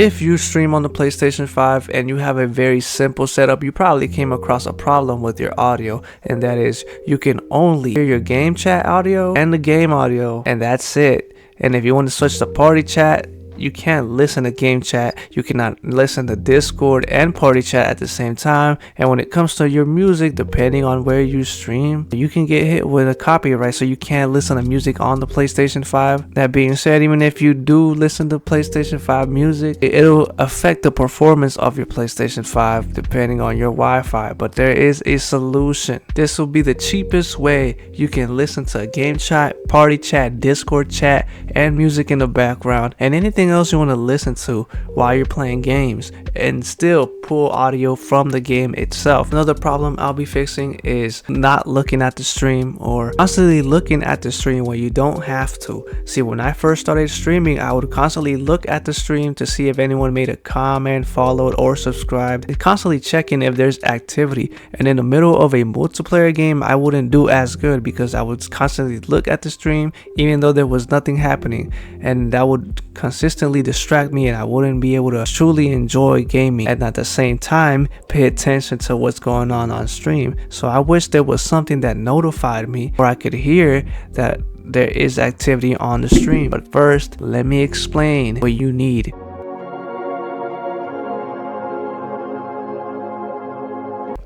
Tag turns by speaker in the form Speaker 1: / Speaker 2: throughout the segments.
Speaker 1: If you stream on the PlayStation 5 and you have a very simple setup, you probably came across a problem with your audio, and that is you can only hear your game chat audio and the game audio, and that's it. And if you want to switch to party chat, you can't listen to game chat, you cannot listen to Discord and party chat at the same time. And when it comes to your music, depending on where you stream, you can get hit with a copyright, so you can't listen to music on the PlayStation 5. That being said, even if you do listen to PlayStation 5 music, it'll affect the performance of your PlayStation 5 depending on your Wi-Fi. But there is a solution. This will be the cheapest way you can listen to game chat, party chat, Discord chat, and music in the background, and anything else you want to listen to while you're playing games, and still pull audio from the game itself. Another problem I'll be fixing is not looking at the stream, or constantly looking at the stream when you don't have to. See, when I first started streaming, I would constantly look at the stream to see if anyone made a comment, followed, or subscribed, and constantly checking if there's activity. And in the middle of a multiplayer game, I wouldn't do as good because I would constantly look at the stream even though there was nothing happening, and that would consistently distract me, and I wouldn't be able to truly enjoy gaming and at the same time pay attention to what's going on stream. So I wish there was something that notified me where I could hear that there is activity on the stream. But first, let me explain what you need.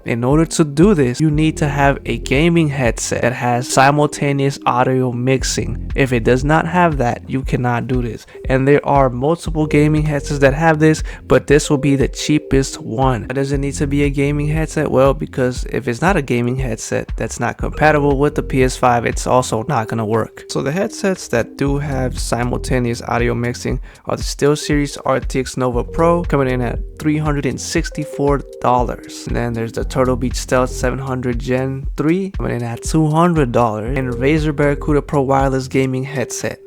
Speaker 1: In order to do this, you need to have a gaming headset that has simultaneous audio mixing. If it does not have that, you cannot do this. And there are multiple gaming headsets that have this, but this will be the cheapest one. Does it need to be a gaming headset? Well, because if it's not a gaming headset that's not compatible with the PS5, it's also not going to work. So the headsets that do have simultaneous audio mixing are the SteelSeries RTX Nova Pro, coming in at $364. And then there's the Turtle Beach Stealth 700 Gen 3 coming in at $200, and Razer Barracuda Pro wireless gaming headset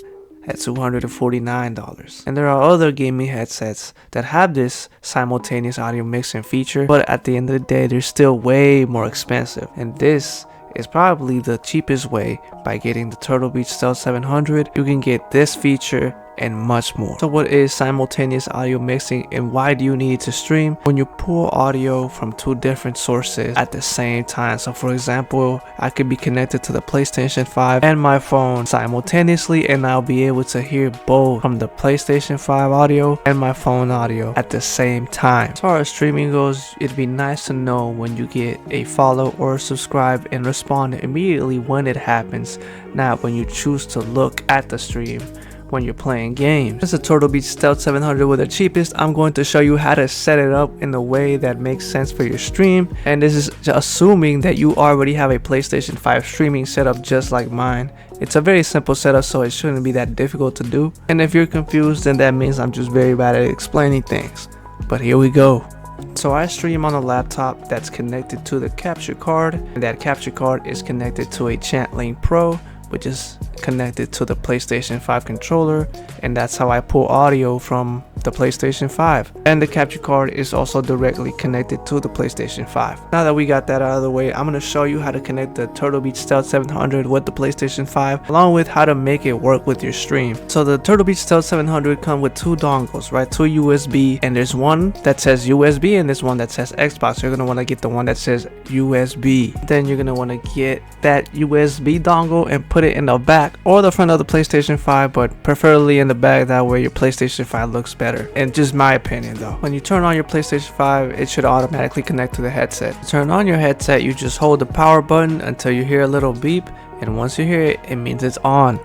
Speaker 1: at $249. And there are other gaming headsets that have this simultaneous audio mixing feature, but at the end of the day, they're still way more expensive. And this is probably the cheapest way. By getting the Turtle Beach Stealth 700, you can get this feature and much more. So what is simultaneous audio mixing, and why do you need it to stream? When you pull audio from two different sources at the same time. So for example, I could be connected to the PlayStation 5 and my phone simultaneously, and I'll be able to hear both from the PlayStation 5 audio and my phone audio at the same time. As far as streaming goes, it'd be nice to know when you get a follow or subscribe and respond immediately when it happens, not when you choose to look at the stream when you're playing games. This is a Turtle Beach Stealth 700 with the cheapest. I'm going to show you how to set it up in a way that makes sense for your stream, and this is assuming that you already have a PlayStation 5 streaming setup just like mine. It's a very simple setup, so it shouldn't be that difficult to do. And if you're confused, then that means I'm just very bad at explaining things. But here we go. So I stream on a laptop that's connected to the capture card, and that capture card is connected to a ChatLink Pro, which is connected to the PlayStation 5 controller, and that's how I pull audio from the PlayStation 5. And the capture card is also directly connected to the PlayStation 5. Now that we got that out of the way, I'm going to show you how to connect the Turtle Beach Stealth 700 with the PlayStation 5, along with how to make it work with your stream. So the Turtle Beach Stealth 700 come with two dongles, right? Two USB, and there's one that says USB and there's one that says Xbox. You're going to want to get the one that says USB. Then you're going to want to get that USB dongle and put it in the back or the front of the PlayStation 5, but preferably in the back. That way your PlayStation 5 looks better. And just my opinion though, when you turn on your PlayStation 5, it should automatically connect to the headset. To turn on your headset, you just hold the power button until you hear a little beep, and once you hear it, it means it's on.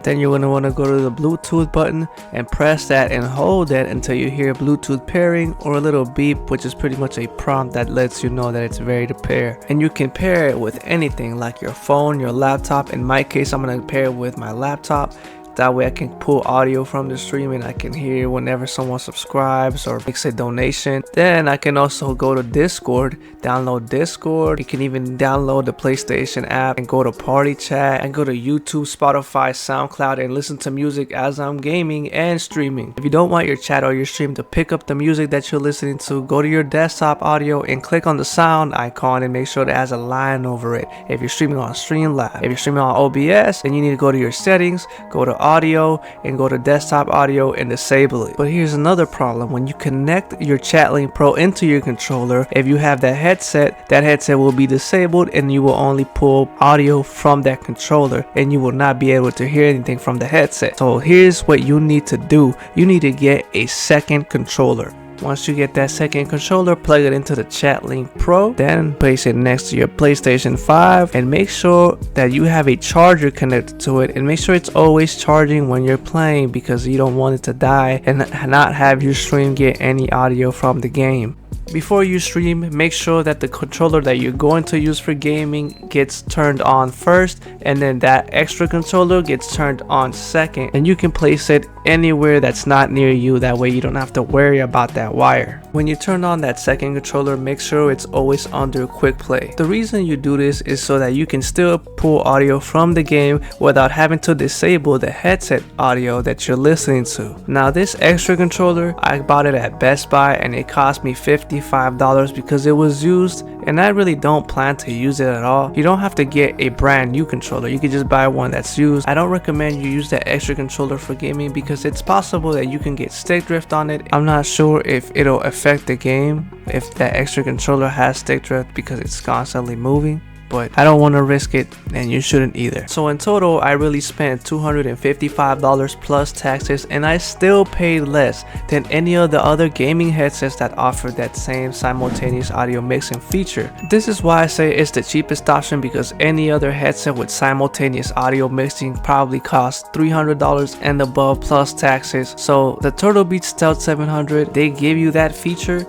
Speaker 1: Then you're going to want to go to the Bluetooth button and press that and hold that until you hear Bluetooth pairing or a little beep, which is pretty much a prompt that lets you know that it's ready to pair. And you can pair it with anything like your phone, your laptop. In my case, I'm going to pair it with my laptop. That way I can pull audio from the stream and I can hear whenever someone subscribes or makes a donation. Then I can also go to Discord, download Discord. You can even download the PlayStation app and go to party chat and go to YouTube, Spotify, SoundCloud, and listen to music as I'm gaming and streaming. If you don't want your chat or your stream to pick up the music that you're listening to, go to your desktop audio and click on the sound icon and make sure that it has a line over it. If you're streaming on Streamlabs, if you're streaming on OBS, then you need to go to your settings, go to audio and go to desktop audio and disable it. But here's another problem. When you connect your ChatLink Pro into your controller, if you have that headset will be disabled and you will only pull audio from that controller and you will not be able to hear anything from the headset. So here's what you need to do. You need to get a second controller. Once you get that second controller, plug it into the ChatLink Pro, then place it next to your PlayStation 5 and make sure that you have a charger connected to it, and make sure it's always charging when you're playing because you don't want it to die and not have your stream get any audio from the game. Before you stream, make sure that the controller that you're going to use for gaming gets turned on first, and then that extra controller gets turned on second, and you can place it anywhere that's not near you. That way you don't have to worry about that wire. When you turn on that second controller, make sure it's always under quick play. The reason you do this is so that you can still pull audio from the game without having to disable the headset audio that you're listening to. Now this extra controller, I bought it at Best Buy and it cost me $55 because it was used, and I really don't plan to use it at all. You don't have to get a brand new controller, you can just buy one that's used. I don't recommend you use that extra controller for gaming because it's possible that you can get stick drift on it. I'm not sure if it'll affect the game if that extra controller has stick drift because it's constantly moving, but I don't want to risk it and you shouldn't either. So in total, I really spent $255 plus taxes, and I still paid less than any of the other gaming headsets that offer that same simultaneous audio mixing feature. This is why I say it's the cheapest option, because any other headset with simultaneous audio mixing probably costs $300 and above plus taxes. So the Turtle Beach Stealth 700, they give you that feature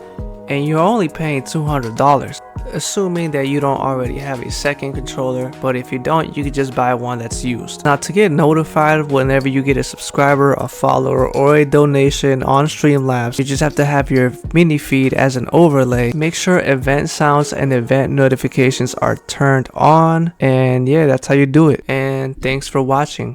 Speaker 1: and you're only paying $200, assuming that you don't already have a second controller. But if you don't, you can just buy one that's used. Now, to get notified whenever you get a subscriber, a follower, or a donation on Streamlabs, you just have to have your mini feed as an overlay. Make sure event sounds and event notifications are turned on, and yeah, that's how you do it. And thanks for watching.